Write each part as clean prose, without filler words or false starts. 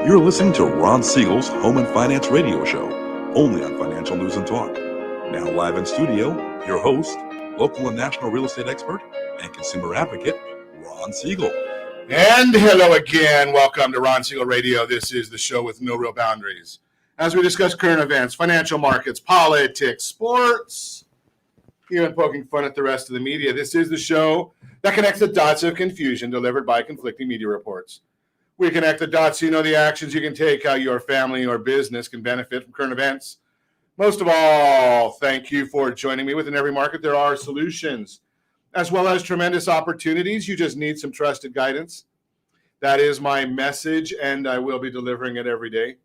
You're listening to Ron Siegel's Home and Finance Radio Show, only on Financial News and Talk. Now live in studio, your host, local and national real estate expert and consumer advocate, Ron Siegel. And hello again. Welcome to Ron Siegel Radio. This is the show with no real boundaries. As we discuss current events, financial markets, politics, sports, even poking fun at the rest of the media, this is the show that connects the dots of confusion delivered by conflicting media reports. We connect the dots so you know the actions you can take, how your family or business can benefit from current events. Most of all, thank you for joining me. Within every market, there are solutions, as well as tremendous opportunities. You just need some trusted guidance. That is my message, and I will be delivering it every day.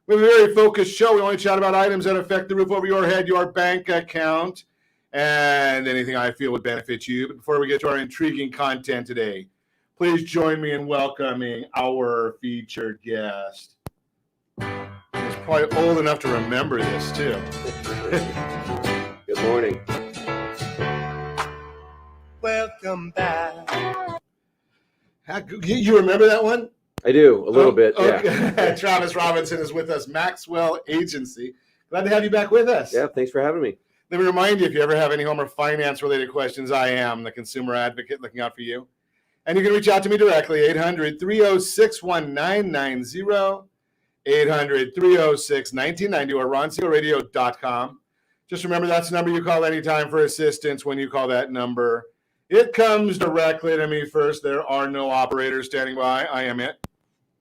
We have a very focused show. We only chat about items that affect the roof over your head, your bank account, and anything I feel would benefit you. But before we get to our intriguing content today, please join me in welcoming our featured guest. He's probably old enough to remember this, too. Good morning. Welcome back. You remember that one? I do, a little bit, okay. yeah. Travis Robinson is with us, Maxwell Agency. Glad to have you back with us. Yeah, thanks for having me. Let me remind you, if you ever have any home or finance-related questions, I am the consumer advocate looking out for you. And you can reach out to me directly, 800-306-1990, 800-306-1990, or ronsiegelradio.com. Just remember, that's the number you call anytime for assistance. When you call that number, it comes directly to me first. There are no operators standing by. I am it.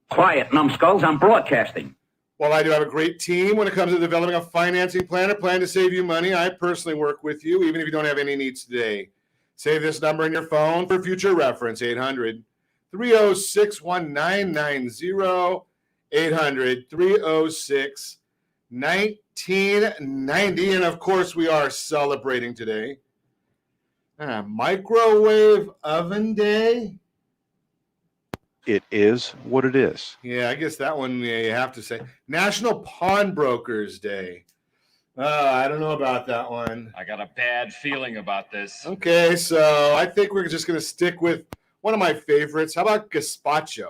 Quiet, numbskulls. I'm broadcasting. Well, I do have a great team when it comes to developing a financing plan, a plan to save you money. I personally work with you, even if you don't have any needs today. Save this number in your phone for future reference, 800-306-1990, 800-306-1990. And, of course, we are celebrating today Microwave Oven Day. It is what it is. Yeah, I guess that one you have to say. National Pawnbrokers Day. I don't know about that one. I got a bad feeling about this. Okay, so I think we're just going to stick with one of my favorites. How about gazpacho? You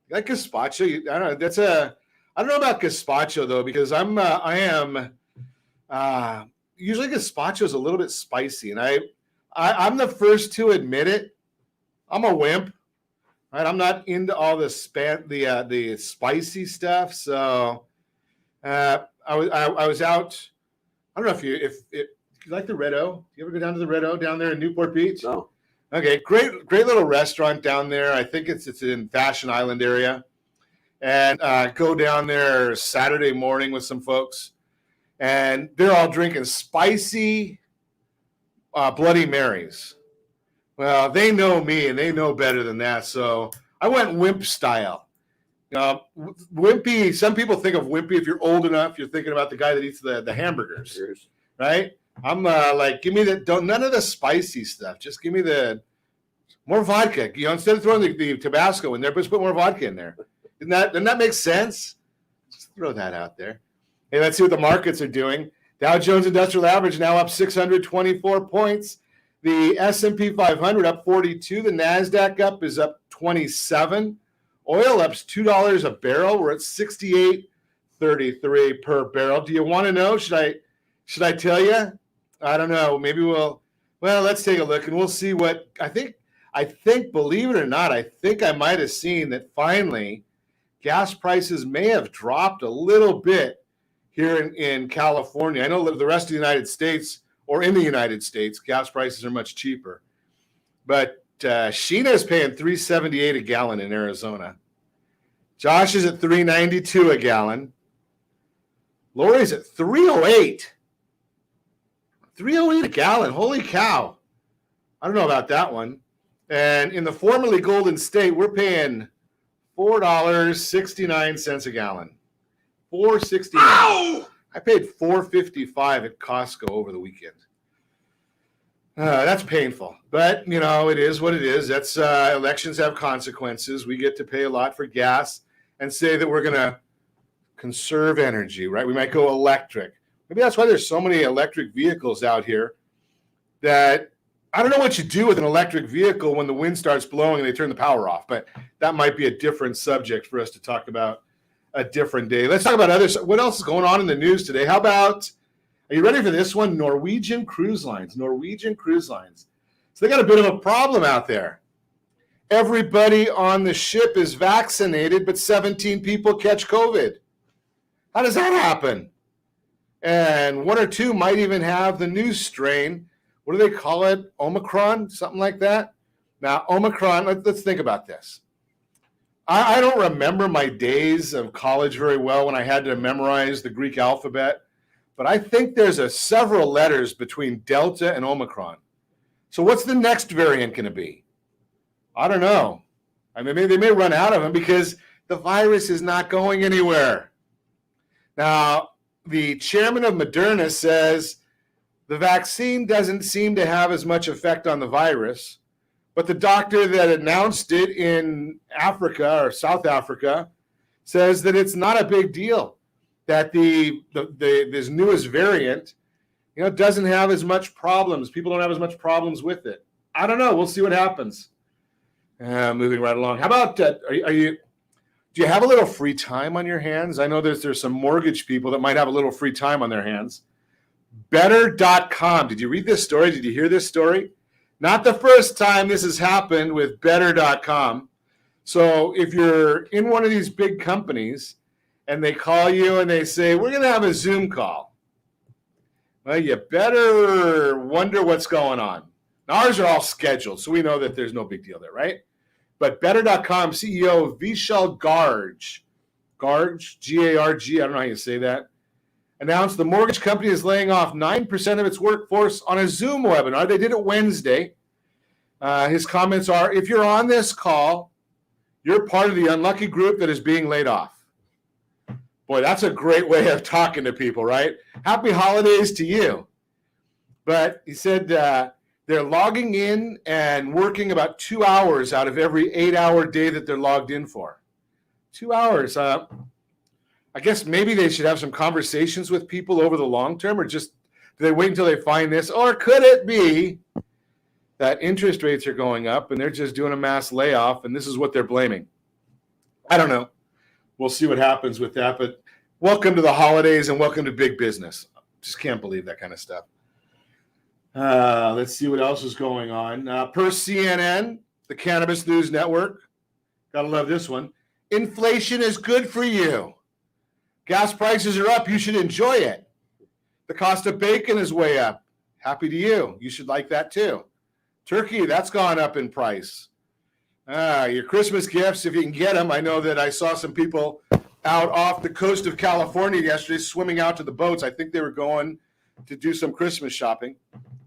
like gazpacho? I don't know. I don't know about gazpacho though, because I am usually gazpacho is a little bit spicy, and I'm the first to admit it. I'm a wimp, right? I'm not into all the spicy stuff, so. I was out. I don't know if you like the Red O. Do you ever go down to the Red O down there in Newport Beach? No. Okay, great little restaurant down there. I think it's in Fashion Island area, and go down there Saturday morning with some folks, and they're all drinking spicy Bloody Marys. Well, they know me and they know better than that, so I went wimp style. Wimpy, some people think of wimpy, if you're old enough, you're thinking about the guy that eats the hamburgers, right? I'm like, give me none of the spicy stuff. Just give me the more vodka. Instead of throwing the Tabasco in there, just put more vodka in there. Doesn't that make sense? Just throw that out there. Hey, let's see what the markets are doing. Dow Jones Industrial Average now up 624 points. The S&P 500 up 42. The NASDAQ is up 27. Oil up's $2 a barrel. We're at $68.33 per barrel. Do you want to know? Should I tell you? I don't know. Maybe let's take a look and we'll see what I think, believe it or not, I think I might have seen that finally gas prices may have dropped a little bit here in California. I know that the rest of the United States, or in the United States, gas prices are much cheaper. But Sheena is paying $3.78 a gallon in Arizona. Josh is at $3.92 a gallon. Lori's at $3.08. $3.08 a gallon. Holy cow. I don't know about that one. And in the formerly Golden State, we're paying $4.69 a gallon. $4.69. I paid $4.55 at Costco over the weekend. That's painful, but it is what it is. That's elections have consequences. We get to pay a lot for gas and say that we're going to conserve energy, right? We might go electric. Maybe that's why there's so many electric vehicles out here that I don't know what you do with an electric vehicle when the wind starts blowing and they turn the power off, but that might be a different subject for us to talk about a different day. Let's talk about what else is going on in the news today. How about, are you ready for this one? Norwegian Cruise Lines. So they got a bit of a problem out there. Everybody on the ship is vaccinated, but 17 people catch COVID. How does that happen? And one or two might even have the new strain. What do they call it? Omicron? Something like that? Now, Omicron, let's think about this. I don't remember my days of college very well when I had to memorize the Greek alphabet, but I think there's several letters between Delta and Omicron. So what's the next variant going to be? I don't know. I mean, they may run out of them because the virus is not going anywhere. Now, the chairman of Moderna says the vaccine doesn't seem to have as much effect on the virus, but the doctor that announced it in Africa or South Africa says that it's not a big deal, that this newest variant, doesn't have as much problems. People don't have as much problems with it. I don't know. We'll see what happens. Moving right along. How about, do you have a little free time on your hands? I know there's some mortgage people that might have a little free time on their hands. Better.com. Did you read this story? Did you hear this story? Not the first time this has happened with Better.com. So if you're in one of these big companies and they call you and they say, we're going to have a Zoom call, well, you better wonder what's going on. Now, ours are all scheduled, so we know that there's no big deal there, right? But Better.com CEO Vishal Garg, G-A-R-G, I don't know how you say that, announced the mortgage company is laying off 9% of its workforce on a Zoom webinar. They did it Wednesday. His comments are, if you're on this call, you're part of the unlucky group that is being laid off. Boy, that's a great way of talking to people, right? Happy holidays to you. But he said they're logging in and working about 2 hours out of every 8-hour day that they're logged in for. 2 hours. I guess maybe they should have some conversations with people over the long term, or just do they wait until they find this? Or could it be that interest rates are going up and they're just doing a mass layoff and this is what they're blaming? I don't know. We'll see what happens with that. But welcome to the holidays and welcome to big business. Just can't believe that kind of stuff. Let's see what else is going on. Per CNN, the Cannabis News Network, gotta love this one. Inflation is good for you. Gas prices are up. You should enjoy it. The cost of bacon is way up. Happy to you. You should like that too. Turkey, that's gone up in price. Your Christmas gifts, if you can get them. I know that I saw some people out off the coast of California yesterday swimming out to the boats. I think they were going to do some Christmas shopping.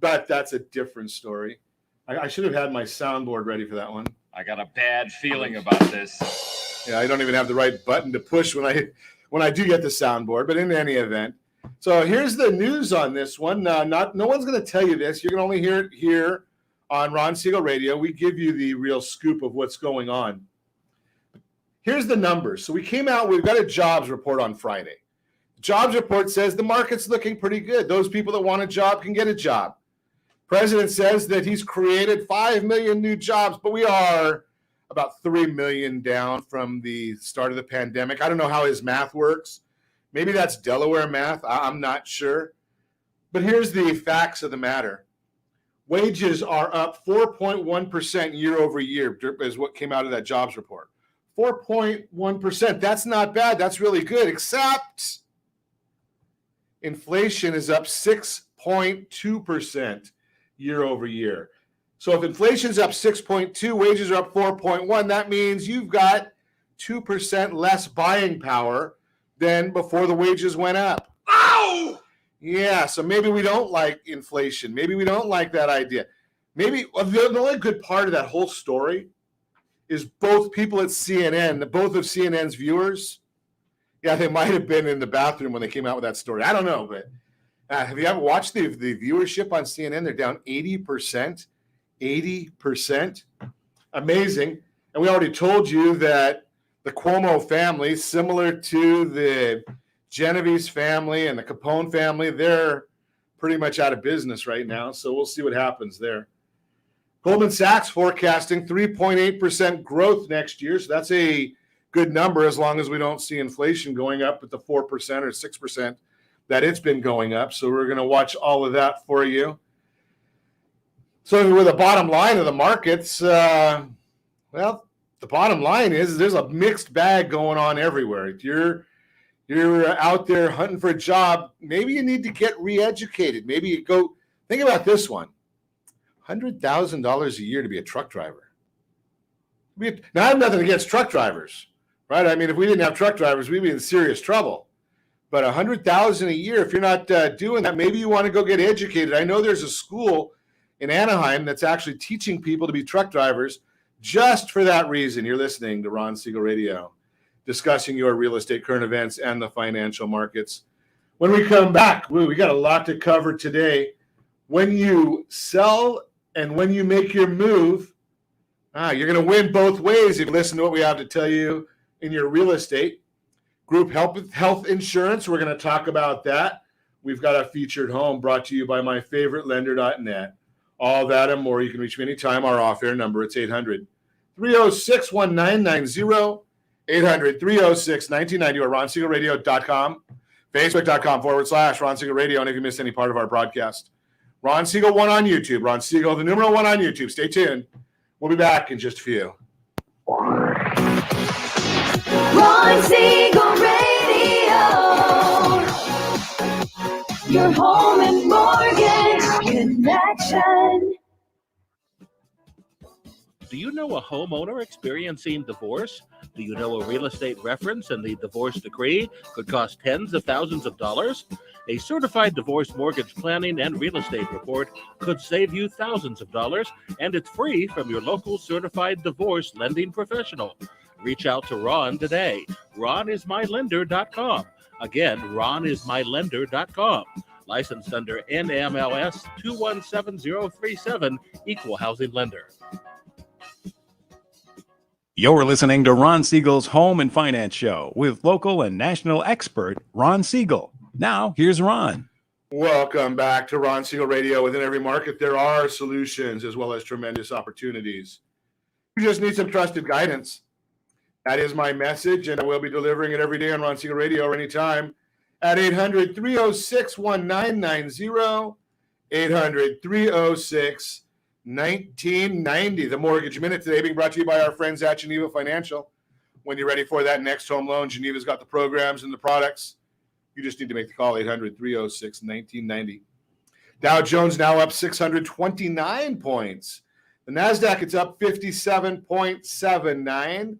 But that's a different story. I should have had my soundboard ready for that one. I got a bad feeling about this. Yeah, I don't even have the right button to push when I do get the soundboard. But in any event, so here's the news on this one. No one's going to tell you this. You're going to only hear it here on Ron Siegel Radio. We give you the real scoop of what's going on. Here's the numbers. So we've got a jobs report on Friday. The jobs report says the market's looking pretty good. Those people that want a job can get a job. President says that he's created 5 million new jobs, but we are about 3 million down from the start of the pandemic. I don't know how his math works. Maybe that's Delaware math. I'm not sure. But here's the facts of the matter. Wages are up 4.1% year over year is what came out of that jobs report. 4.1%. That's not bad. That's really good, except inflation is up 6.2% year over year. So if inflation's up 6.2, wages are up 4.1, that means you've got 2% less buying power than before the wages went up. Ow! Yeah, so maybe we don't like inflation. Maybe we don't like that idea. Maybe the only good part of that whole story is both people at CNN, both of CNN's viewers, yeah, they might have been in the bathroom when they came out with that story. I don't know, but have you ever watched the viewership on CNN? They're down 80%. 80%. Amazing. And we already told you that the Cuomo family, similar to the Genovese family and the Capone family, they're pretty much out of business right now. So we'll see what happens there. Goldman Sachs forecasting 3.8% growth next year. So that's a good number as long as we don't see inflation going up at the 4% or 6% that it's been going up. So we're going to watch all of that for you. So with the bottom line of the markets, the bottom line is there's a mixed bag going on everywhere. If you're out there hunting for a job, maybe you need to get re-educated. Maybe you go, think about this one, $100,000 a year to be a truck driver. Now, I have nothing against truck drivers, right? I mean, if we didn't have truck drivers, we'd be in serious trouble. But $100,000 a year, if you're not doing that, maybe you want to go get educated. I know there's a school in Anaheim that's actually teaching people to be truck drivers just for that reason. You're listening to Ron Siegel Radio, discussing your real estate current events and the financial markets. When we come back, we got a lot to cover today. When you sell and when you make your move, you're going to win both ways if you listen to what we have to tell you in your real estate. Group health insurance, we're going to talk about that. We've got a featured home brought to you by myfavoritelender.net. All that and more. You can reach me anytime. Our off-air number, it's 800-306-1990, 800-306-1990, or RonSiegelRadio.com, Facebook.com/Ron Siegel Radio. And if you missed any part of our broadcast, Ron Siegel 1 on YouTube. Ron Siegel, the numeral 1 on YouTube. Stay tuned. We'll be back in just a few. Ron Siegel Radio, your home and mortgage connection. Do you know a homeowner experiencing divorce? Do you know a real estate reference and the divorce decree could cost tens of thousands of dollars? A certified divorce mortgage planning and real estate report could save you thousands of dollars, and it's free from your local certified divorce lending professional. Reach out to Ron today. RonIsMyLender.com. Again, RonIsMyLender.com. Licensed under NMLS 217037, Equal Housing Lender. You're listening to Ron Siegel's Home and Finance Show with local and national expert Ron Siegel. Now, here's Ron. Welcome back to Ron Siegel Radio. Within every market, there are solutions as well as tremendous opportunities. You just need some trusted guidance. That is my message, and I will be delivering it every day on Ron Siegel Radio or anytime at 800-306-1990, 800-306-1990. The Mortgage Minute today being brought to you by our friends at Geneva Financial. When you're ready for that next home loan, Geneva's got the programs and the products. You just need to make the call, 800-306-1990. Dow Jones now up 629 points. The NASDAQ, it's up 57.79.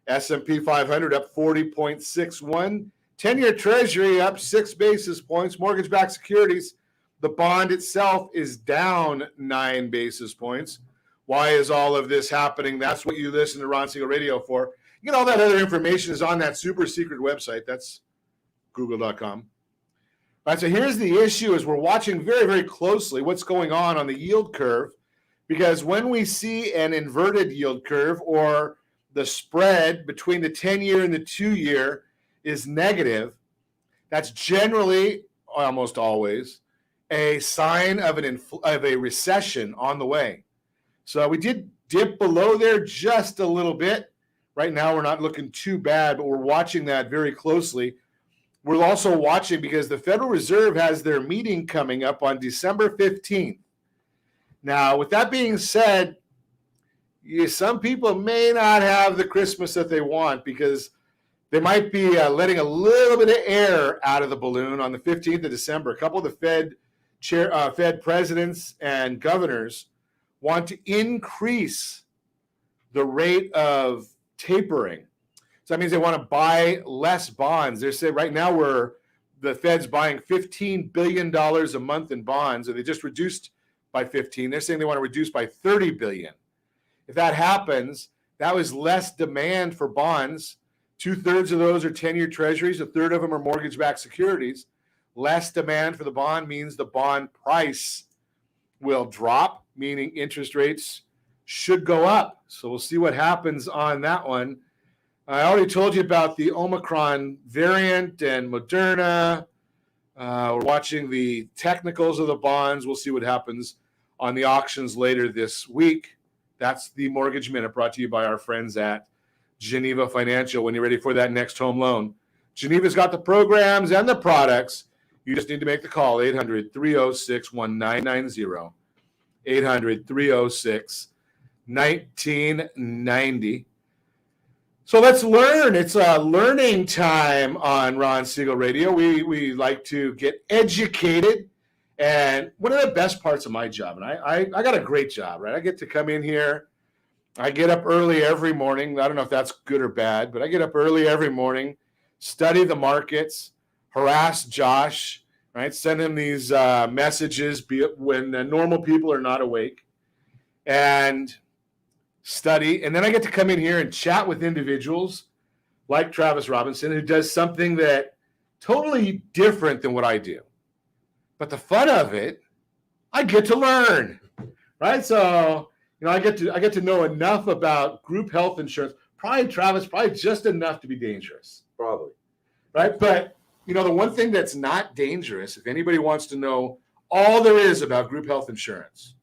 S&P 500 up 40.61. 10-year Treasury up 6 basis points. Mortgage-backed securities, the bond itself is down 9 basis points. Why is all of this happening? That's what you listen to Ron Siegel Radio for. You know, all that other information is on that super secret website. That's google.com. All right, so here's the issue is we're watching very, very closely what's going on the yield curve, because when we see an inverted yield curve or the spread between the 10-year and the 2-year is negative, that's generally, almost always, a sign of a recession on the way. So we did dip below there just a little bit. Right now we're not looking too bad, but we're watching that very closely. We're also watching because the Federal Reserve has their meeting coming up on December 15th. Now, with that being said, some people may not have the Christmas that they want because they might be letting a little bit of air out of the balloon on the 15th of December. A couple of the Fed presidents and governors want to increase the rate of tapering. So that means they want to buy less bonds. They say right now the Fed's buying $15 billion a month in bonds, or they just reduced by 15. They're saying they want to reduce by 30 billion. If that happens, that was less demand for bonds. 2/3 of those are 10-year treasuries. 1/3 of them are mortgage-backed securities. Less demand for the bond means the bond price will drop, meaning interest rates should go up. So we'll see what happens on that one. I already told you about the Omicron variant and Moderna. We're watching the technicals of the bonds. We'll see what happens on the auctions later this week. That's the Mortgage Minute, brought to you by our friends at Geneva Financial. When you're ready for that next home loan, Geneva's got the programs and the products. You just need to make the call, 800-306-1990, 800-306-1990. So let's learn. It's a learning time on Ron Siegel Radio. We like to get educated. And one of the best parts of my job, and I got a great job, right? I get to come in here. I get up early every morning. I don't know if that's good or bad, but I get up early every morning, study the markets, harass Josh, right? Send him these messages when normal people are not awake, and study. And then I get to come in here and chat with individuals like Travis Robinson, who does something that totally different than what I do. But the fun of it, I get to learn, right? So, I get to know enough about group health insurance. Probably Travis, just enough to be dangerous. Probably. Right? But, the one thing that's not dangerous, if anybody wants to know all there is about group health insurance,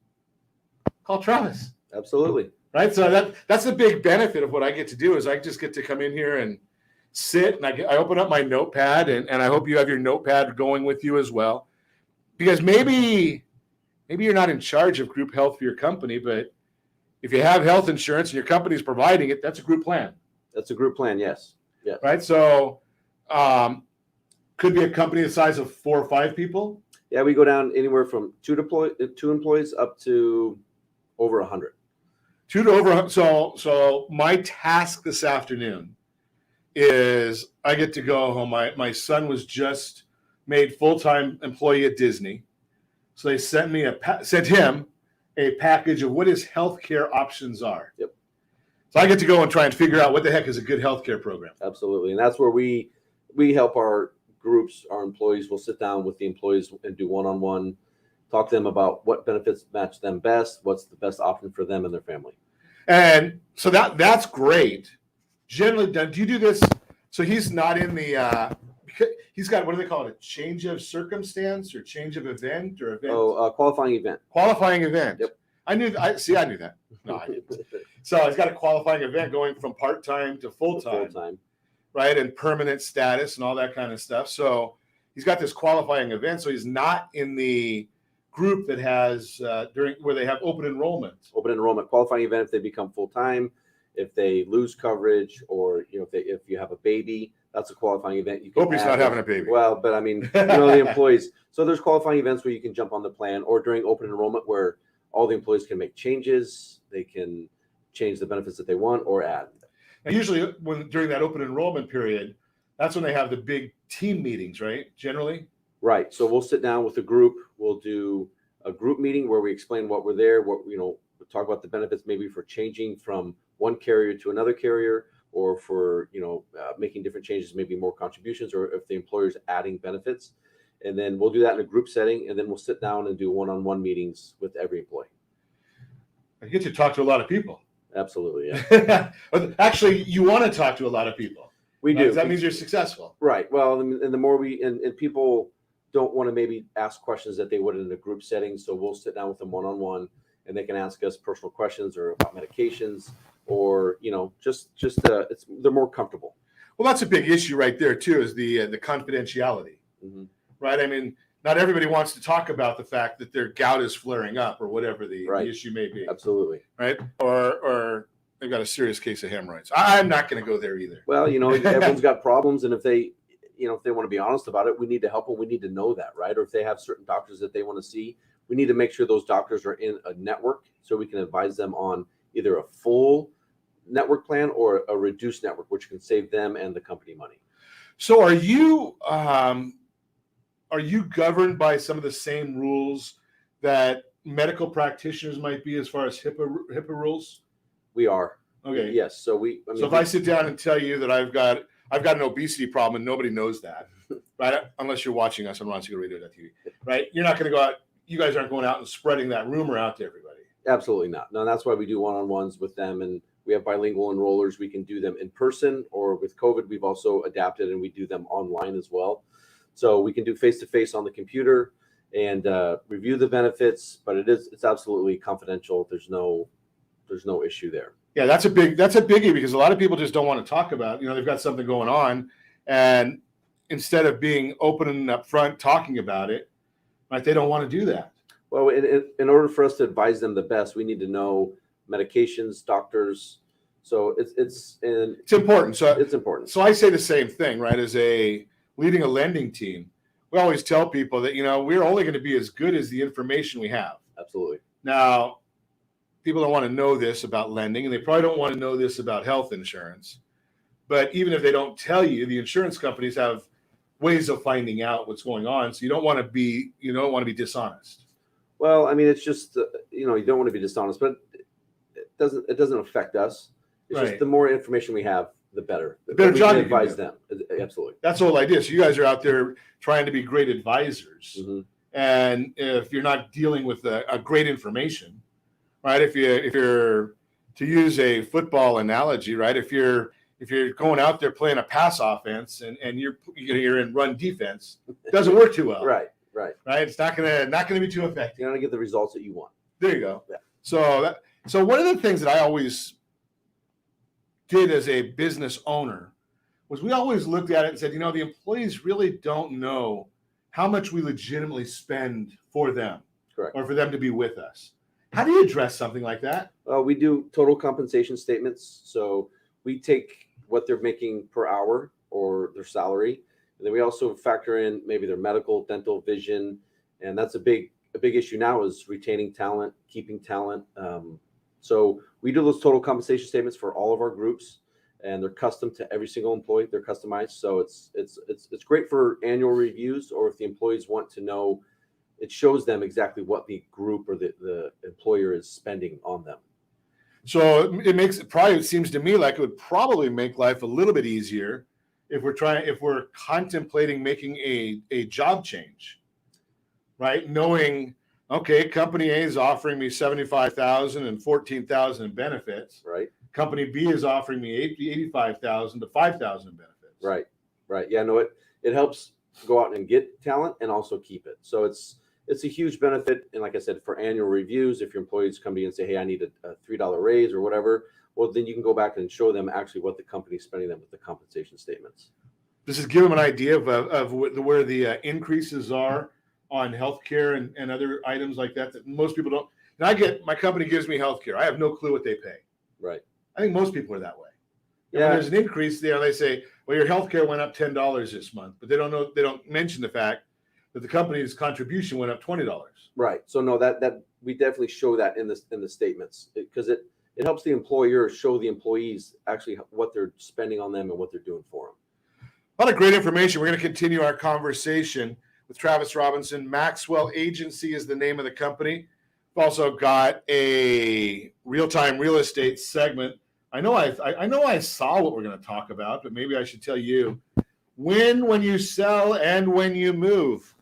call Travis. Absolutely. Right? So that's the big benefit of what I get to do is I just get to come in here and sit, and I open up my notepad, and I hope you have your notepad going with you as well. Because maybe you're not in charge of group health for your company, but if you have health insurance and your company is providing it, that's a group plan. That's a group plan, yes. Yeah. Right? So could be a company the size of 4 or 5 people. Yeah, we go down anywhere from 2 employees up to over 100. 2 to over 100. So my task this afternoon is I get to go home. My son was just made full-time employee at Disney. So they sent him a package of what his healthcare options are. Yep. So I get to go and try and figure out what the heck is a good healthcare program. Absolutely. And that's where we help our groups, our employees. We'll sit down with the employees and do one-on-one, talk to them about what benefits match them best, what's the best option for them and their family. And so that's great. Generally done. Do you do this? So he's not in the he's got, what do they call it? A change of circumstance or change of event or event? Qualifying event. Qualifying event. Yep. I knew that. No, I didn't. So he's got a qualifying event going from part-time to full-time. Right? And permanent status and all that kind of stuff. So he's got this qualifying event. So he's not in the group that has where they have open enrollment. Open enrollment, qualifying event if they become full-time, if they lose coverage, or if you have a baby. That's a qualifying event. You can hope he's not having a baby. Well, but I mean, the employees. So there's qualifying events where you can jump on the plan, or during open enrollment where all the employees can make changes. They can change the benefits that they want or add. And usually during that open enrollment period, that's when they have the big team meetings, right? Generally. Right. So we'll sit down with a group. We'll do a group meeting where we explain what we're there, we'll talk about the benefits, maybe for changing from one carrier to another carrier, or for, making different changes, maybe more contributions, or if the employer's adding benefits. And then we'll do that in a group setting, and then we'll sit down and do one-on-one meetings with every employee. I get to talk to a lot of people. Absolutely, yeah. Actually, you want to talk to a lot of people. We do. That means you're successful. Right. Well, and the more and people don't want to maybe ask questions that they would in a group setting, so we'll sit down with them one-on-one, and they can ask us personal questions or about medications, or they're more comfortable. Well, that's a big issue right there too, is the confidentiality. Mm-hmm. Right? I mean, not everybody wants to talk about the fact that their gout is flaring up or whatever the issue may be. Absolutely. Right? Or they've got a serious case of hemorrhoids. I'm not going to go there either. Well, everyone's got problems, and if they want to be honest about it, we need to help them. We need to know that, right? Or if they have certain doctors that they want to see, we need to make sure those doctors are in a network so we can advise them on either a full network plan or a reduced network, which can save them and the company money. So are you governed by some of the same rules that medical practitioners might be as far as HIPAA rules? We are. Okay. Yes. So if I sit down and tell you that I've got an obesity problem and nobody knows that, right? Unless you're watching us on RonSiegelRadio.tv, right? You're not going to go out. You guys aren't going out and spreading that rumor out to everybody. Absolutely not. No, that's why we do one-on-ones with them, and we have bilingual enrollers. We can do them in person, or with COVID, we've also adapted and we do them online as well. So we can do face-to-face on the computer, and review the benefits. But it's absolutely confidential. There's no issue there. Yeah, that's a biggie because a lot of people just don't want to talk about, they've got something going on, and instead of being open and upfront talking about it, right, they don't want to do that. Well, in order for us to advise them the best, we need to know medications, doctors. So it's important. So it's important. So I say the same thing, right? As leading a lending team, we always tell people that, we're only going to be as good as the information we have. Absolutely. Now, people don't want to know this about lending, and they probably don't want to know this about health insurance. But even if they don't tell you, the insurance companies have ways of finding out what's going on. So you don't want to be dishonest. Well, I mean, it's just you don't want to be dishonest, but it doesn't affect us. It's Right. just the more information we have, the better. The better we job can you can advise do. them. Absolutely. That's the whole idea. So you guys are out there trying to be great advisors. Mm-hmm. And if you're not dealing with a great information, right? If you're to use a football analogy, right? If you're going out there playing a pass offense and you're in run defense, it doesn't work too well. Right. It's not gonna be too effective. You're not gonna get the results that you want. There you go. Yeah. So one of the things that I always did as a business owner was we always looked at it and said, the employees really don't know how much we legitimately spend for them. Correct. Or for them to be with us. How do you address something like that? We do total compensation statements. So we take what they're making per hour or their salary, and then we also factor in maybe their medical, dental, vision, and that's a big issue now is retaining talent, keeping talent. So we do those total compensation statements for all of our groups, and they're custom to every single employee. They're customized, so it's great for annual reviews, or if the employees want to know, it shows them exactly what the group or the employer is spending on them. So it seems to me like it would probably make life a little bit easier if we're contemplating making a job change, right? Knowing, okay, company A is offering me $75,000 and $14,000 in benefits. Right. Company B is offering me $85,000 to $5,000 in benefits. Right. Yeah, no, it helps go out and get talent and also keep it. So it's a huge benefit. And like I said, for annual reviews, if your employees come to you and say, hey, I need a $3 raise or whatever, well, then you can go back and show them actually what the company's spending them with the compensation statements. This is give them an idea of where the increases are on healthcare and other items like that most people don't. And my company gives me healthcare. I have no clue what they pay. Right. I think most people are that way. And Yeah. when there's an increase there, they say, well, your healthcare went up $10 this month, but they don't mention the fact that the company's contribution went up $20. Right. So no, that we definitely show that in the statements because it helps the employer show the employees actually what they're spending on them and what they're doing for them. A lot of great information. We're going to continue our conversation with Travis Robinson. Maxwell Agency is the name of the company. We've also got a real-time real estate segment. I know I saw what we're going to talk about, but maybe I should tell you when you sell and when you move.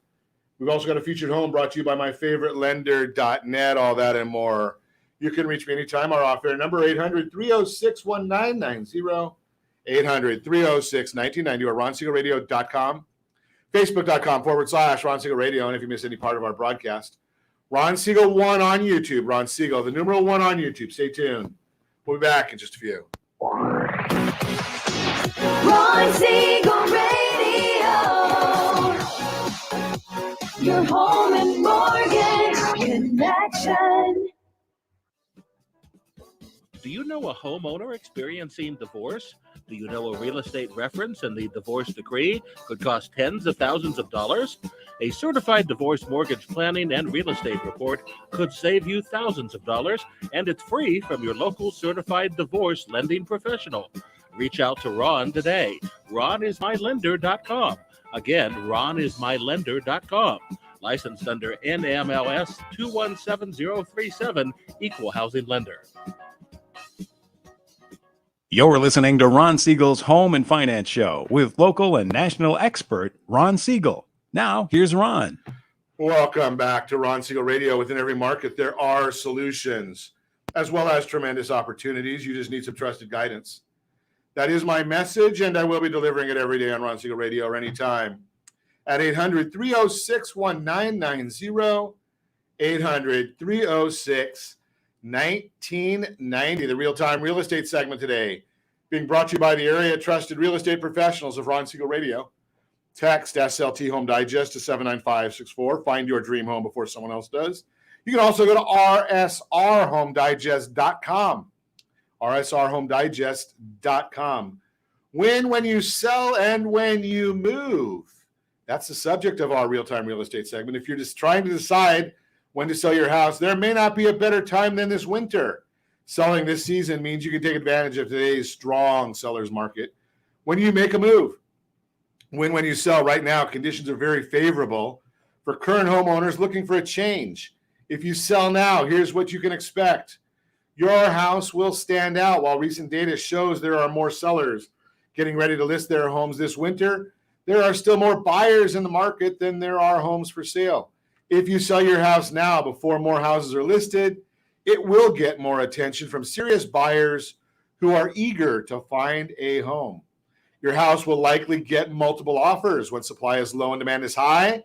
We've also got a featured home brought to you by myfavoritelender.net, all that and more. You can reach me anytime. Our off-air number, 800-306-1990, 800-306-1990, or RonSiegelRadio.com, Facebook.com/Ron Siegel Radio. And if you miss any part of our broadcast, Ron Siegel 1 on YouTube. Ron Siegel, the numeral 1 on YouTube. Stay tuned. We'll be back in just a few. Ron Siegel Radio. Your home and mortgage connection. Do you know a homeowner experiencing divorce? Do you know a real estate reference and the divorce decree could cost tens of thousands of dollars? A certified divorce mortgage planning and real estate report could save you thousands of dollars, and it's free from your local certified divorce lending professional. Reach out to Ron today. RonIsMyLender.com. Again, RonIsMyLender.com. Licensed under NMLS 217037, Equal Housing Lender. You're listening to Ron Siegel's Home and Finance Show with local and national expert Ron Siegel. Now, here's Ron. Welcome back to Ron Siegel Radio. Within every market, there are solutions as well as tremendous opportunities. You just need some trusted guidance. That is my message, and I will be delivering it every day on Ron Siegel Radio or anytime at 800-306-1990, 800-306-1990. The real-time real estate segment today being brought to you by the area trusted real estate professionals of Ron Siegel Radio. Text SLT Home Digest to 79564. Find your dream home before someone else does. You can also go to rsrhomedigest.com. rsrhomedigest.com. Win when you sell and when you move. That's the subject of our real-time real estate segment. If you're just trying to decide when to sell your house, there may not be a better time than this winter. Selling this season means you can take advantage of today's strong seller's market when you make a move. Win when you sell. Right now, conditions are very favorable for current homeowners looking for a change. If you sell now, here's what you can expect. Your house will stand out. While recent data shows there are more sellers getting ready to list their homes this winter, there are still more buyers in the market than there are homes for sale. If you sell your house now before more houses are listed, it will get more attention from serious buyers who are eager to find a home. Your house will likely get multiple offers when supply is low and demand is high.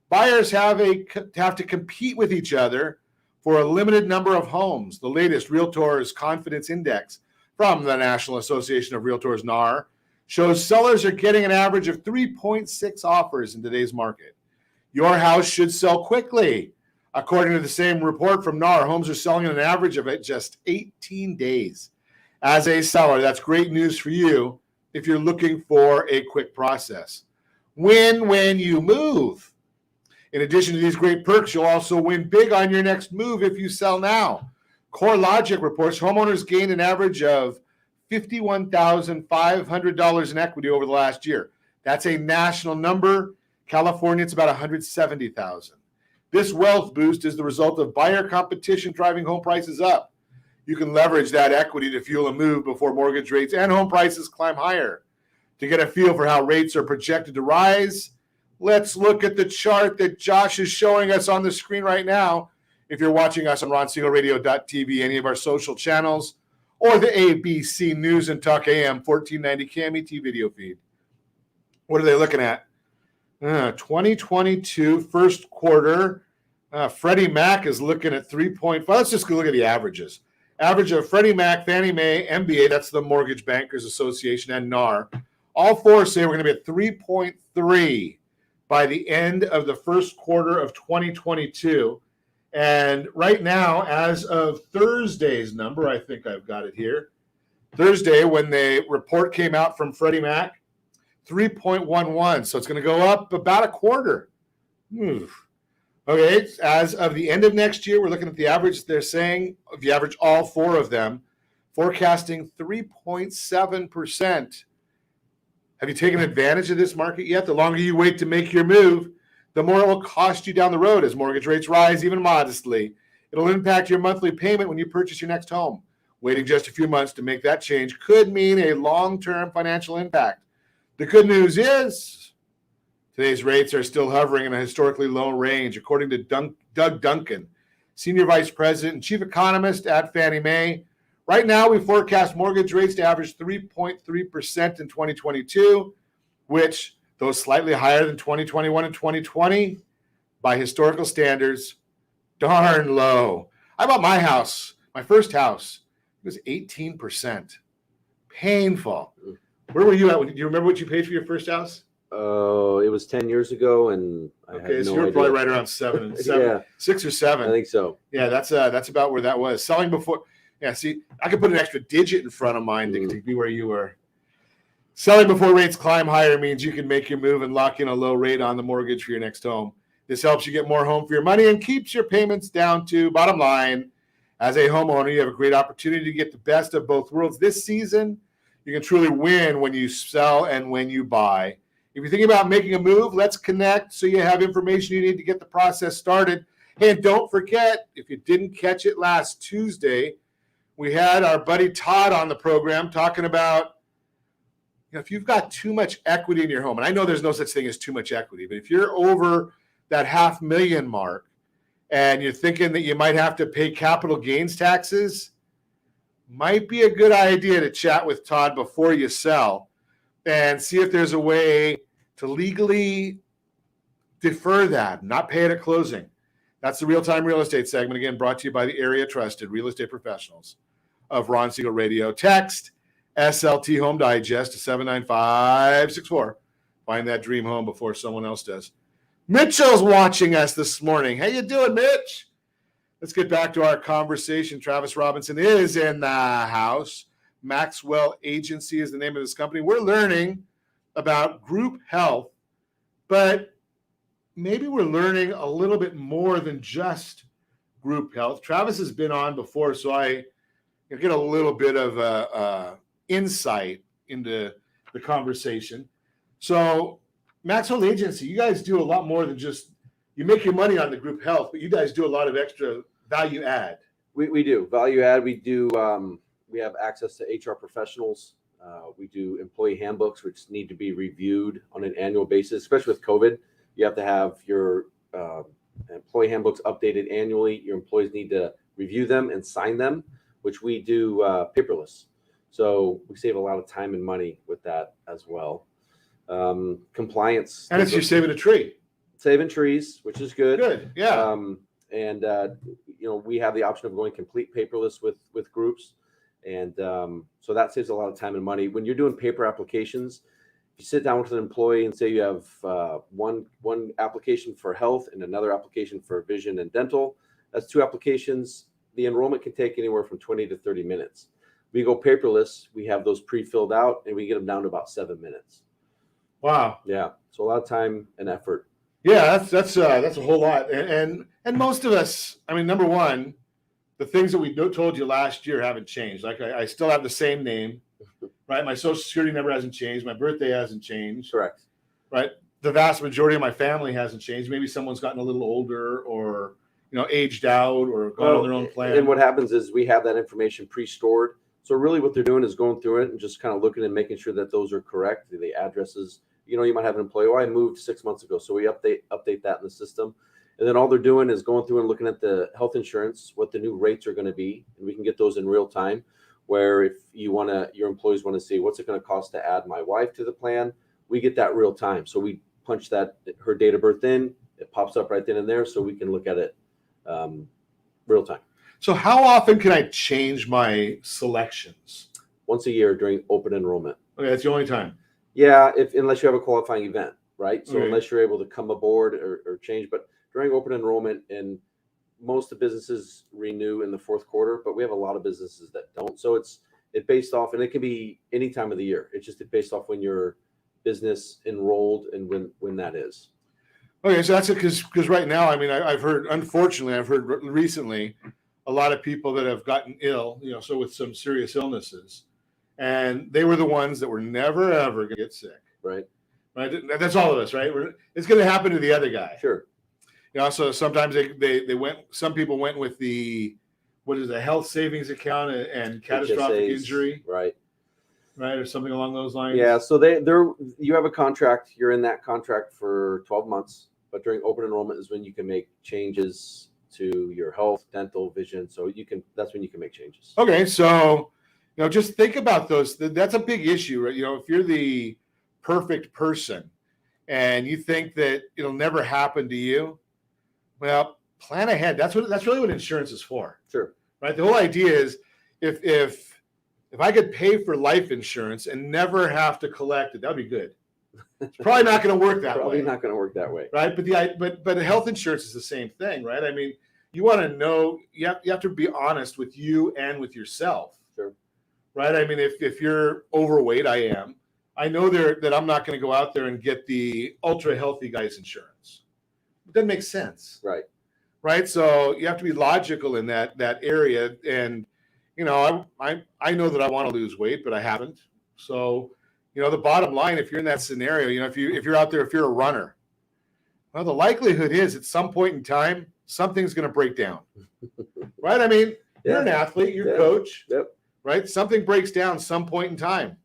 Buyers have to compete with each other for a limited number of homes. The latest Realtors Confidence Index from the National Association of Realtors, NAR, shows sellers are getting an average of 3.6 offers in today's market. Your house should sell quickly. According to the same report from NAR, homes are selling on an average of just 18 days. As a seller, that's great news for you if you're looking for a quick process. Win when you move. In addition to these great perks, you'll also win big on your next move if you sell now. CoreLogic reports homeowners gained an average of $51,500 in equity over the last year. That's a national number. California, it's about $170,000. This wealth boost is the result of buyer competition driving home prices up. You can leverage that equity to fuel a move before mortgage rates and home prices climb higher. To get a feel for how rates are projected to rise, let's look at the chart that Josh is showing us on the screen right now. If you're watching us on RonSiegelRadio.tv, any of our social channels, or the ABC News and Talk AM 1490 KMET video feed. What are they looking at? 2022 first quarter. Freddie Mac is looking at 3.5. Let's just go look at the averages. Average of Freddie Mac, Fannie Mae, MBA, that's the Mortgage Bankers Association, and NAR. All four say we're going to be at 3.3 by the end of the first quarter of 2022. And right now, as of Thursday's number, I think I've got it here. Thursday, when the report came out from Freddie Mac, 3.11. So it's going to go up about a quarter. Okay, as of the end of next year, we're looking at the average. They're saying, if you average all four of them, forecasting 3.7%. Have you taken advantage of this market yet? The longer you wait to make your move, the more it will cost you down the road as mortgage rates rise even modestly. It'll impact your monthly payment when you purchase your next home. Waiting just a few months to make that change could mean a long-term financial impact. The good news is today's rates are still hovering in a historically low range, according to Doug Duncan, Senior Vice President and Chief Economist at Fannie Mae. Right now, we forecast mortgage rates to average 3.3% in 2022, which, though slightly higher than 2021 and 2020, by historical standards, darn low. I bought my house, my first house, it was 18%. Painful. Where were you at? Do you remember what you paid for your first house? Oh, it was 10 years ago, and I had Okay, so no you're idea. probably right around seven, Yeah. 6 or 7. I think so. Yeah, that's about where that was. Selling before. Yeah, see, I could put an extra digit in front of mine to be where you were. Selling before rates climb higher means you can make your move and lock in a low rate on the mortgage for your next home. This helps you get more home for your money and keeps your payments down to bottom line. As a homeowner, you have a great opportunity to get the best of both worlds this season. You can truly win when you sell and when you buy. If you're thinking about making a move, let's connect so you have information you need to get the process started. And don't forget, if you didn't catch it last Tuesday, we had our buddy Todd on the program talking about, if you've got too much equity in your home, and I know there's no such thing as too much equity, but if you're over that $500,000 mark and you're thinking that you might have to pay capital gains taxes, might be a good idea to chat with Todd before you sell and see if there's a way to legally defer that, not pay it at closing. That's the real-time real estate segment, again, brought to you by the area trusted real estate professionals of Ron Siegel Radio. Text SLT Home Digest to 79564. Find that dream home before someone else does. Mitchell's watching us this morning. How you doing, Mitch? Let's get back to our conversation. Travis Robinson is in the house. Maxwell Agency is the name of this company. We're learning about group health, but maybe we're learning a little bit more than just group health. Travis has been on before, so I get a little bit of insight into the conversation. So Maxwell Agency, you guys do a lot more than just, you make your money on the group health, but you guys do a lot of extra value add. We do value add. We do. We have access to HR professionals. We do employee handbooks, which need to be reviewed on an annual basis, especially with COVID. You have to have your employee handbooks updated annually. Your employees need to review them and sign them, which we do paperless. So we save a lot of time and money with that as well. Compliance. And you're saving a tree. Saving trees, which is good. Good, yeah. We have the option of going complete paperless with groups. And so that saves a lot of time and money. When you're doing paper applications, if you sit down with an employee and say you have one application for health and another application for vision and dental, that's 2 applications. The enrollment can take anywhere from 20 to 30 minutes. We go paperless. We have those pre-filled out, and we get them down to about 7 minutes. Wow. Yeah. So a lot of time and effort. Yeah, that's a whole lot. And most of us, I mean, number one, the things that we told you last year haven't changed. Like I still have the same name, right? My social security number hasn't changed. My birthday hasn't changed. Correct. Right. The vast majority of my family hasn't changed. Maybe someone's gotten a little older or, aged out or gone on their own plan. And what happens is we have that information pre-stored. So really what they're doing is going through it and just kind of looking and making sure that those are correct. The addresses, you might have an employee, I moved 6 months ago. So we update that in the system. And then all they're doing is going through and looking at the health insurance, what the new rates are going to be. And we can get those in real time, where if your employees want to see what's it going to cost to add my wife to the plan, we get that real time. So we punch her date of birth in, it pops up right then and there. So we can look at it real time. So how often can I change my selections? Once a year during open enrollment. Okay, that's the only time. Yeah, unless you have a qualifying event, right? So Okay. unless you're able to come aboard or change, but during open enrollment, and most of the businesses renew in the fourth quarter, but we have a lot of businesses that don't. So it's based off, and it can be any time of the year. It's just based off when your business enrolled and when that is. Okay, so that's it. Because right now, I mean, I've heard recently a lot of people that have gotten ill, so with some serious illnesses, and they were the ones that were never ever going to get sick. Right. That's all of us, right? It's going to happen to the other guy. Sure. So sometimes some people went with the health savings account and catastrophic HSAs, injury, right, or something along those lines. Yeah. So you have a contract. You're in that contract for 12 months, but during open enrollment is when you can make changes to your health, dental, vision. So that's when you can make changes. Okay, so just think about those. That's a big issue, right? If you're the perfect person and you think that it'll never happen to you, well, plan ahead. That's really what insurance is for. Sure. Right. The whole idea is if I could pay for life insurance and never have to collect it, that'd be good. It's probably not going to work that way. Probably not going to work that way. Right. But health insurance is the same thing, right? I mean, you want to know, you have to be honest with you and with yourself. Sure. Right. I mean, if you're overweight, I am. I know that I'm not going to go out there and get the ultra healthy guy's insurance. It doesn't make sense. Right. Right. So you have to be logical in that area. And, I know that I want to lose weight, but I haven't. So, the bottom line, if you're in that scenario, if you're out there, if you're a runner, well, the likelihood is at some point in time, something's going to break down. Right. I mean, you're an athlete, you're a coach. Yep. Right. Something breaks down some point in time.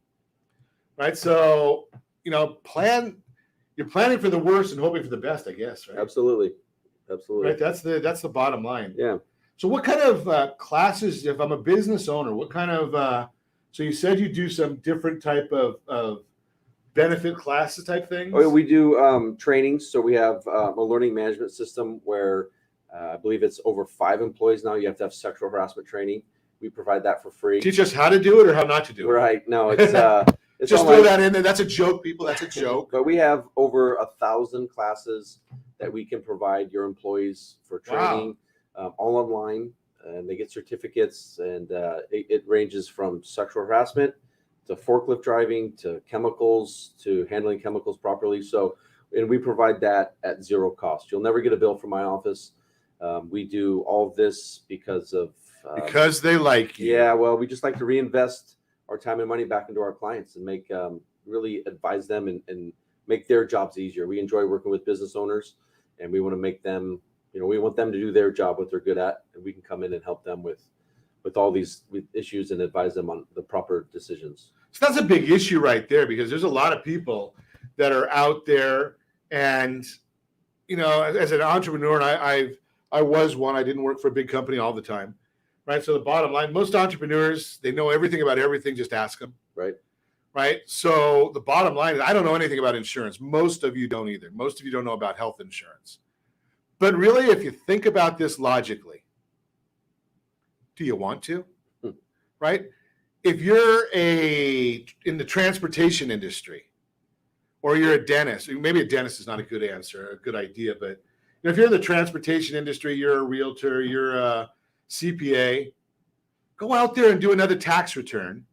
Right. So, you're planning for the worst and hoping for the best, I guess. Right. Absolutely. Right. That's the bottom line. Yeah. So what kind of classes, if I'm a business owner, what kind of, so you said you do some different type of benefit classes type things? Oh, we do trainings. So we have a learning management system where I believe it's over 5 employees now. You have to have sexual harassment training. We provide that for free. Teach us how to do it or how not to do it. Right. No, it's just online. throw that in there. That's a joke, people. That's a joke. But we have over 1,000 classes that we can provide your employees for training, all online, and they get certificates. And it ranges from sexual harassment to forklift driving to chemicals to handling chemicals properly. So, and we provide that at zero cost. You'll never get a bill from my office. We do all of this because they like you. Yeah, well, we just like to reinvest our time and money back into our clients and make really advise them and make their jobs easier. We enjoy working with business owners, and we want to make them, we want them to do their job, what they're good at, and we can come in and help them with all these issues and advise them on the proper decisions. So that's a big issue right there, because there's a lot of people that are out there, and as an entrepreneur, and I was one. I didn't work for a big company all the time, right? So the bottom line, most entrepreneurs, they know everything about everything. Just ask them, right? So the bottom line is, I don't know anything about insurance. Most of you don't either. Most of you don't know about health insurance. But really, if you think about this logically, do you want to? Right? If you're in the transportation industry, or you're a dentist, maybe a dentist is not a good answer, a good idea, but if you're in the transportation industry, you're a realtor, you're a CPA, go out there and do another tax return.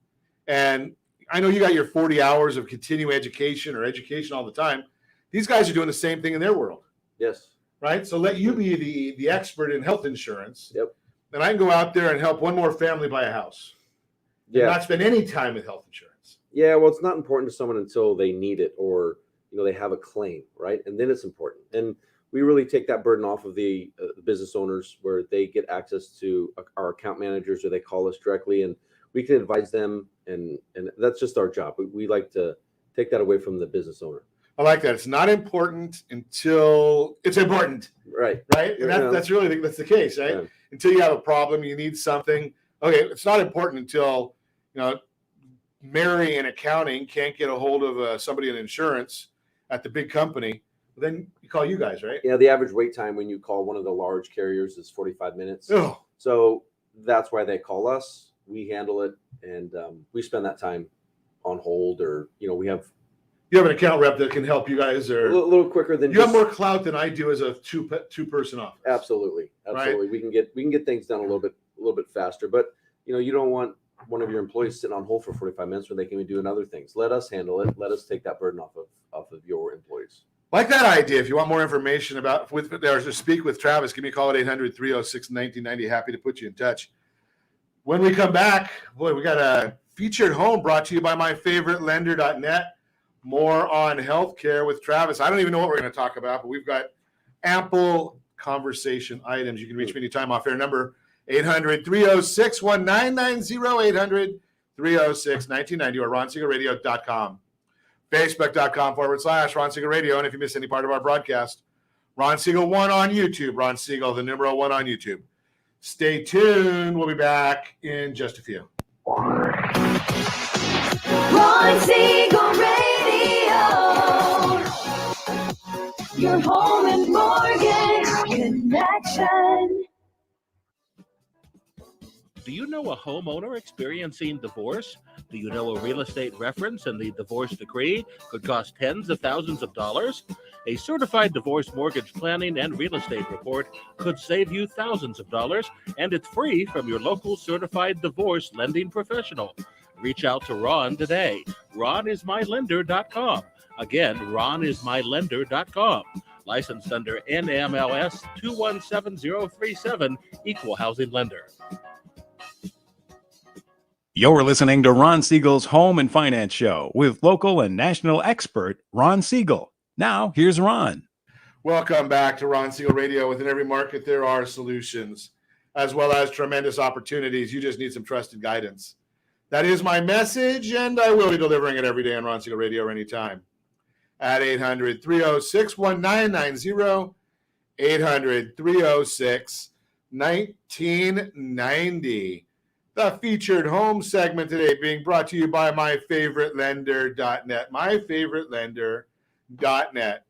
And I know you got your 40 hours of continuing education or education all the time. These guys are doing the same thing in their world. Yes. Right? So let you be the expert in health insurance. Yep. And I can go out there and help one more family buy a house. Yeah. And not spend any time with health insurance. Yeah, well, it's not important to someone until they need it or, they have a claim, right? And then it's important. And we really take that burden off of the business owners, where they get access to our account managers, or they call us directly, and we can advise them. And that's just our job. We like to take that away from the business owner. I like that. It's not important until it's important. Right. Right. And that's really that's the case, right? Yeah. Until you have a problem, you need something. Okay, it's not important until Mary in accounting can't get a hold of somebody in insurance at the big company. Then you call you guys, right? Yeah, the average wait time when you call one of the large carriers is 45 minutes. Oh. So that's why they call us. We handle it, and we spend that time on hold, or we have. You have an account rep that can help you guys, or a little quicker than you have more clout than I do as a two-person office. Absolutely. Right? We can get things done a little bit faster, but you don't want one of your employees sitting on hold for 45 minutes when they can be doing other things. Let us handle it. Let us take that burden off of your employees. Like that idea. If you want more information about or to speak with Travis, give me a call at 800-306-1990. Happy to put you in touch. When we come back, boy, we got a featured home brought to you by myfavoritelender.net. More on healthcare with Travis. I don't even know what we're going to talk about, but we've got ample conversation items. You can reach me anytime off air. Number 800-306-1990, 800-306-1990, or RonSiegelRadio.com. Facebook.com/Ron Siegel Radio. And if you miss any part of our broadcast, Ron Siegel 1 on YouTube. Ron Siegel, the number 1 on YouTube. Stay tuned. We'll be back in just a few. Ron Siegel Radio. Your home and mortgage connection. Do you know a homeowner experiencing divorce? Do you know a real estate reference and the divorce decree could cost tens of thousands of dollars? A certified divorce mortgage planning and real estate report could save you thousands of dollars, and it's free from your local certified divorce lending professional. Reach out to Ron today. RonIsMyLender.com. Again, RonIsMyLender.com. Licensed under NMLS 217037, Equal Housing Lender. You're listening to Ron Siegel's Home and Finance Show with local and national expert Ron Siegel. Now, here's Ron. Welcome back to Ron Siegel Radio. Within every market, there are solutions, as well as tremendous opportunities. You just need some trusted guidance. That is my message, and I will be delivering it every day on Ron Siegel Radio or anytime. At 800-306-1990, 800-306-1990. The featured home segment today being brought to you by myfavoritelender.net. Myfavoritelender.net.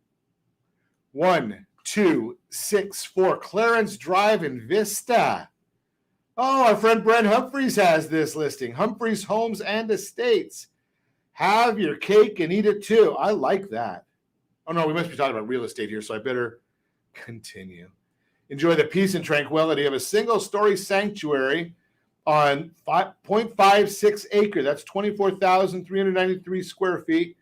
1264 Clarence Drive in Vista. Oh, our friend Brent Humphreys has this listing. Humphreys Homes and Estates. Have your cake and eat it too. I like that. Oh no, we must be talking about real estate here, so I better continue. Enjoy the peace and tranquility of a single-story sanctuary on 0.56 acre. That's 24,393 square feet.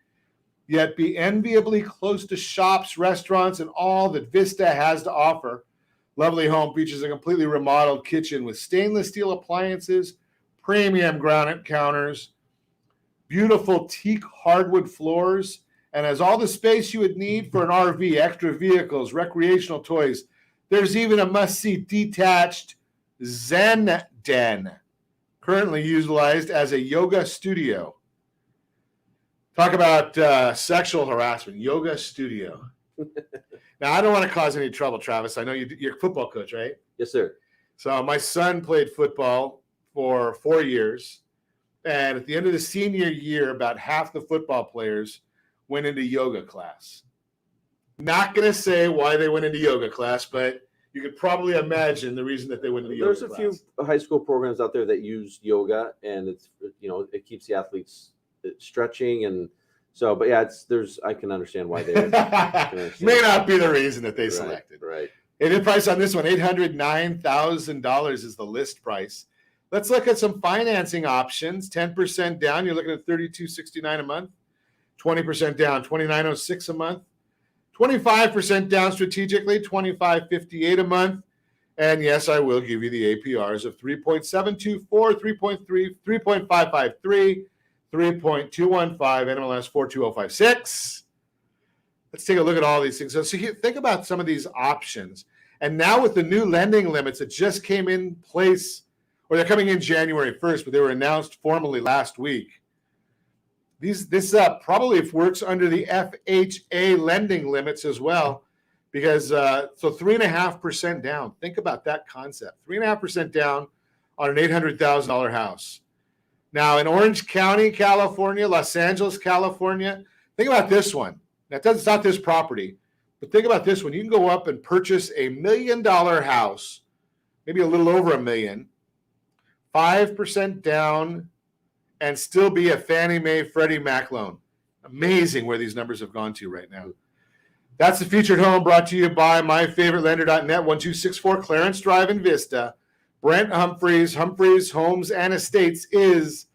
Yet be enviably close to shops, restaurants, and all that Vista has to offer. Lovely home features a completely remodeled kitchen with stainless steel appliances, premium granite counters, beautiful teak hardwood floors, and has all the space you would need for an RV, extra vehicles, recreational toys. There's even a must-see detached Zen den, currently utilized as a yoga studio. Talk about sexual harassment, yoga studio. Now, I don't want to cause any trouble, Travis. I know you're a football coach, right? Yes, sir. So my son played football for 4 years. And at the end of the senior year, about half the football players went into yoga class. Not going to say why they went into yoga class, but you could probably imagine the reason that they went into yoga class. There's a few high school programs out there that use yoga, and it's, it keeps the athletes stretching, and so, but yeah, I can understand why they may not be the reason that they selected. Right. And the price on this one, $809,000 is the list price. Let's look at some financing options. 10% down, you're looking at $32.69 a month. 20% down, $29.06 a month. 25% down strategically, $25.58 a month. And yes, I will give you the APRs of 3.724, 3.3, 3.553, 3.215, NMLS 42056. Let's take a look at all these things. So think about some of these options. And now with the new lending limits that just came in place, or they're coming in January 1st, but they were announced formally last week. This probably works under the FHA lending limits as well, because so 3.5% down. Think about that concept. 3.5% down on an $800,000 house. Now in Orange County, California, Los Angeles, California, think about this one. Now it's not this property, but think about this one. You can go up and purchase $1 million house, maybe a little over $1 million, 5% down, and still be a Fannie Mae, Freddie Mac loan. Amazing where these numbers have gone to right now. That's the featured home brought to you by myfavoritelender.net, 1264 Clarence Drive in Vista. Brent Humphreys, Humphreys Homes and Estates is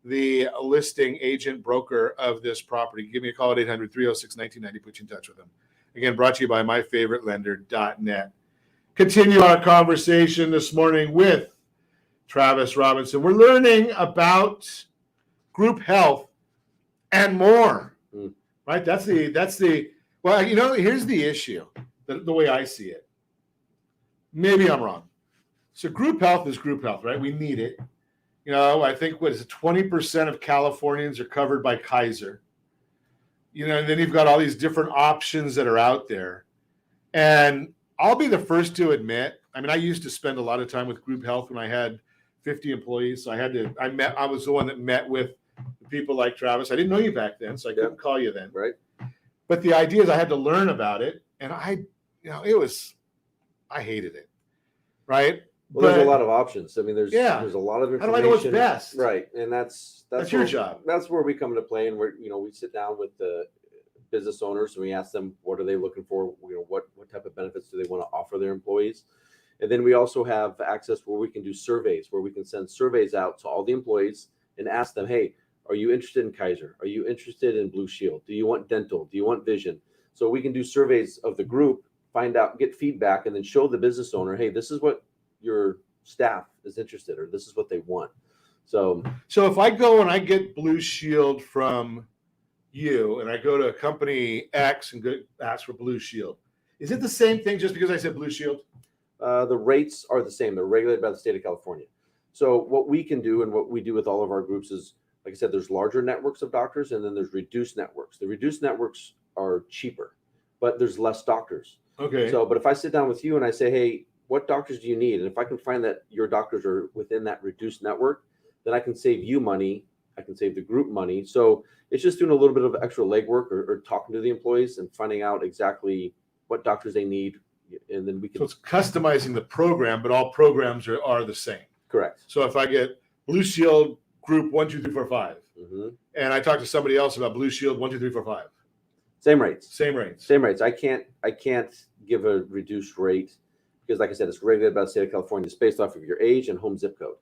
the listing agent broker of this property. Give me a call at 800-306-1990. Put you in touch with them. Again, brought to you by myfavoritelender.net. Continue our conversation this morning with Travis Robinson. We're learning about group health and more, right? That's the, well, here's the issue, the way I see it. Maybe I'm wrong. So group health is group health, right? We need it. I think, 20% of Californians are covered by Kaiser. And then you've got all these different options that are out there. And I'll be the first to admit, I used to spend a lot of time with group health when I had 50 employees. So I was the one that met with people like Travis. I didn't know you back then, so I couldn't call you then. Right. But the idea is I had to learn about it, and I hated it. Right. Well, there's a lot of options. There's a lot of information. How do I know what's best? Right. And that's your job. That's where we come into play. And we sit down with the business owners and we ask them, what are they looking for? What type of benefits do they want to offer their employees? And then we also have access where we can do surveys, where we can send surveys out to all the employees and ask them, hey, are you interested in Kaiser? Are you interested in Blue Shield? Do you want dental? Do you want vision? So we can do surveys of the group, find out, get feedback, and then show the business owner, hey, this is what your staff is interested, or this is what they want. So if I go and I get Blue Shield from you, and I go to company X and ask for Blue Shield, is it the same thing just because I said Blue Shield? The rates are the same. They're regulated by the state of California. So what we can do and what we do with all of our groups is, like I said, there's larger networks of doctors and then there's reduced networks. The reduced networks are cheaper, but there's less doctors. Okay. So, but if I sit down with you and I say, hey, what doctors do you need? And if I can find that your doctors are within that reduced network, then I can save you money. I can save the group money. So it's just doing a little bit of extra legwork or talking to the employees and finding out exactly what doctors they need. And then we can. So it's customizing the program, but all programs are the same. Correct. So if I get Blue Shield group 1, 2, 3, 4, 5, and I talk to somebody else about Blue Shield 1, 2, 3, 4, 5. Same rates. Same rates. Same rates. I can't give a reduced rate because, like I said, it's regulated by the state of California. It's based off of your age and home zip code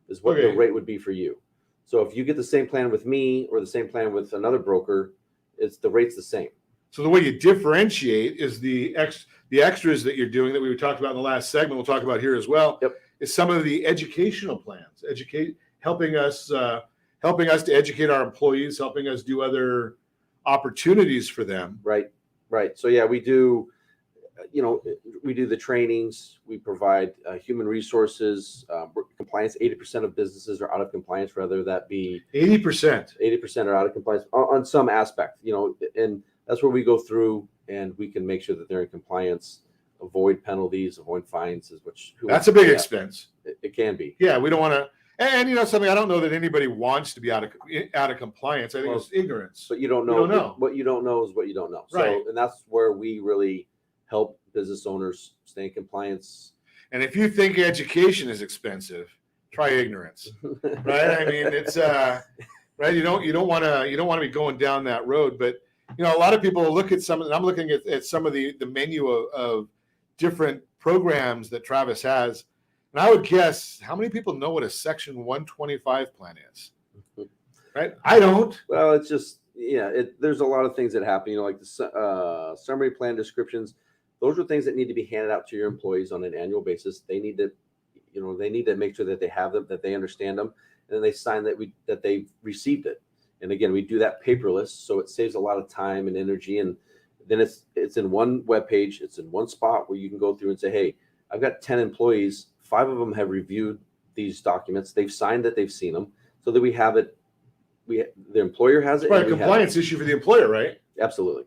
is what the rate would be for you. So if you get the same plan with me or the same plan with another broker, the rate's the same. So the way you differentiate is the extras that you're doing that we talked about in the last segment. We'll talk about here as well. Yep. Is some of the educational plans, helping us to educate our employees, helping us do other opportunities for them. Right. So yeah, we do. We do the trainings. We provide human resources, compliance. 80% of businesses are out of compliance, whether that be 80%. 80% are out of compliance on some aspect. And that's where we go through and we can make sure that they're in compliance, avoid penalties, avoid fines. That's a big expense. It can be. Yeah, we don't want to. And something, I don't know that anybody wants to be out of compliance. I think it's ignorance. But you don't know. What you don't know is what you don't know. Right. So, and that's where we really help business owners stay in compliance. And if you think education is expensive, try ignorance. Right? I mean, it's right. You don't want to be going down that road. But a lot of people look at some. And I'm looking at some of the menu of different programs that Travis has. And I would guess, how many people know what a Section 125 plan is? Right? I don't. Well, it's just, there's a lot of things that happen, like the summary plan descriptions. Those are things that need to be handed out to your employees on an annual basis. They need to, they need to make sure that they have them, that they understand them, and then they sign that they've received it. And again, we do that paperless, so it saves a lot of time and energy. And then it's in one web page. It's in one spot where you can go through and say, hey, I've got 10 employees. 5 of them have reviewed these documents. They've signed that they've seen them, so that we have it. The employer has it. It's probably a compliance issue for the employer, right? Absolutely.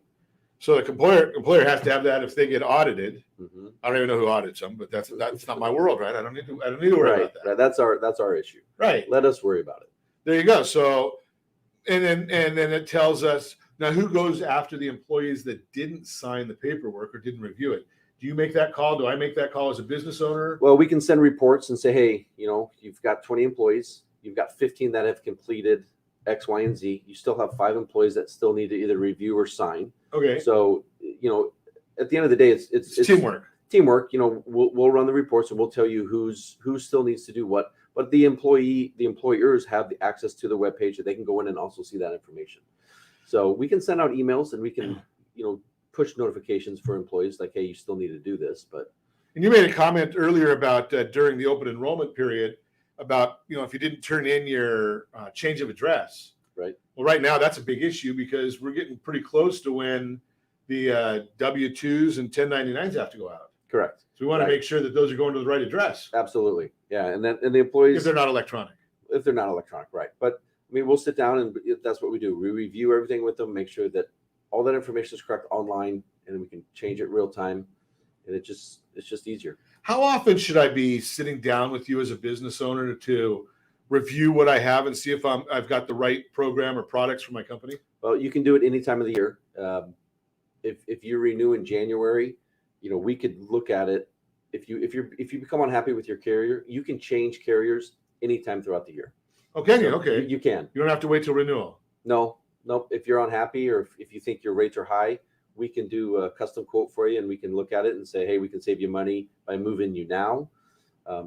So the employer has to have that if they get audited. I don't even know who audits them, but that's not my world, right? I don't need to worry about that. Right. That's our issue. Right. Let us worry about it. There you go. So, and then it tells us now who goes after the employees that didn't sign the paperwork or didn't review it. Do you make that call? Do I make that call as a business owner? Well, we can send reports and say, hey, you've got 20 employees. You've got 15 that have completed X, Y, and Z. You still have 5 employees that still need to either review or sign. Okay. So, at the end of the day, it's teamwork. Teamwork. We'll run the reports and we'll tell you who still needs to do what. But the employers have the access to the webpage that they can go in and also see that information. So we can send out emails and we can, push notifications for employees like, hey, you still need to do this. And you made a comment earlier about during the open enrollment period about, if you didn't turn in your change of address. Right. Well, right now that's a big issue because we're getting pretty close to when the W-2s and 1099s have to go out. Correct. So we want to make sure that those are going to the right address. Absolutely. Yeah. And the employees. If they're not electronic. Right. But we'll sit down and that's what we do. We review everything with them, make sure that all that information is correct online, and then we can change it real time. And it's just easier. How often should I be sitting down with you as a business owner to review what I have and see if I've got the right program or products for my company? Well, you can do it any time of the year. If you renew in January, we could look at it. If you become unhappy with your carrier, you can change carriers anytime throughout the year. Okay. So okay. You can. You don't have to wait till renewal. No. If you're unhappy or if you think your rates are high, we can do a custom quote for you and we can look at it and say, hey, we can save you money by moving you now.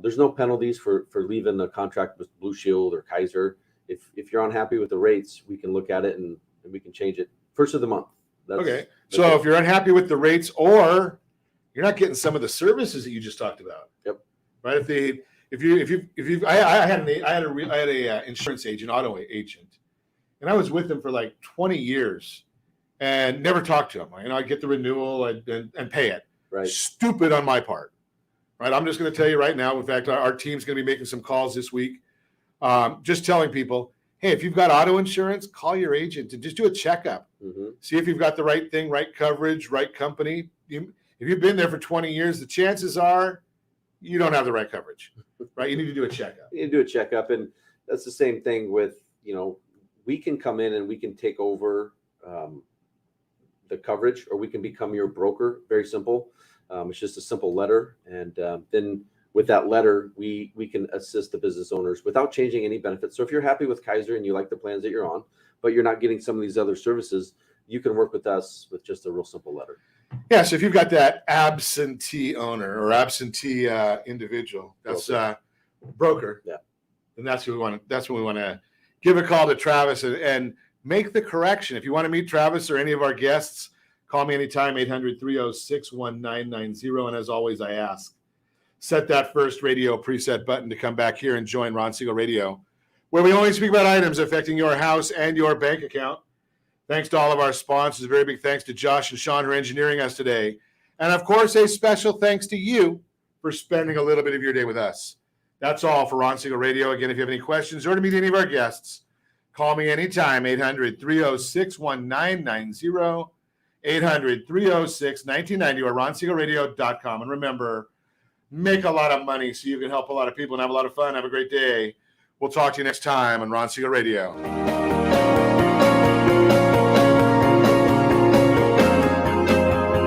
There's no penalties for leaving the contract with Blue Shield or Kaiser. If you're unhappy with the rates, we can look at it and we can change it first of the month. Okay. So if you're unhappy with the rates or you're not getting some of the services that you just talked about. Yep. Right. I had a insurance agent, auto agent, and I was with him for like 20 years and never talked to him. I'd get the renewal and pay it. Right. Stupid on my part. Right. I'm just going to tell you right now. In fact, our team's going to be making some calls this week. Just telling people, hey, if you've got auto insurance, call your agent and just do a checkup. Mm-hmm. See if you've got the right thing, right coverage, right company. If you've been there for 20 years, the chances are you don't have the right coverage, right? You need to do a checkup. You do a checkup, and that's the same thing with, we can come in and we can take over the coverage, or we can become your broker. Very simple. It's just a simple letter, and then with that letter, we can assist the business owners without changing any benefits. So if you're happy with Kaiser and you like the plans that you're on, but you're not getting some of these other services, you can work with us with just a real simple letter. Yeah, so if you've got that absentee owner or absentee individual, that's broker. Yeah, and that's who we want. That's when we want to give a call to Travis and make the correction. If you want to meet Travis or any of our guests, call me anytime, 800-306-1990. And as always, I ask, set that first radio preset button to come back here and join Ron Siegel Radio, where we only speak about items affecting your house and your bank account. Thanks to all of our sponsors. A very big thanks to Josh and Sean who are engineering us today. And of course, a special thanks to you for spending a little bit of your day with us. That's all for Ron Siegel Radio. Again, if you have any questions or to meet any of our guests, call me anytime, 800-306-1990, 800-306-1990, or ronsiegelradio.com. And remember, make a lot of money so you can help a lot of people and have a lot of fun. Have a great day. We'll talk to you next time on Ron Siegel Radio.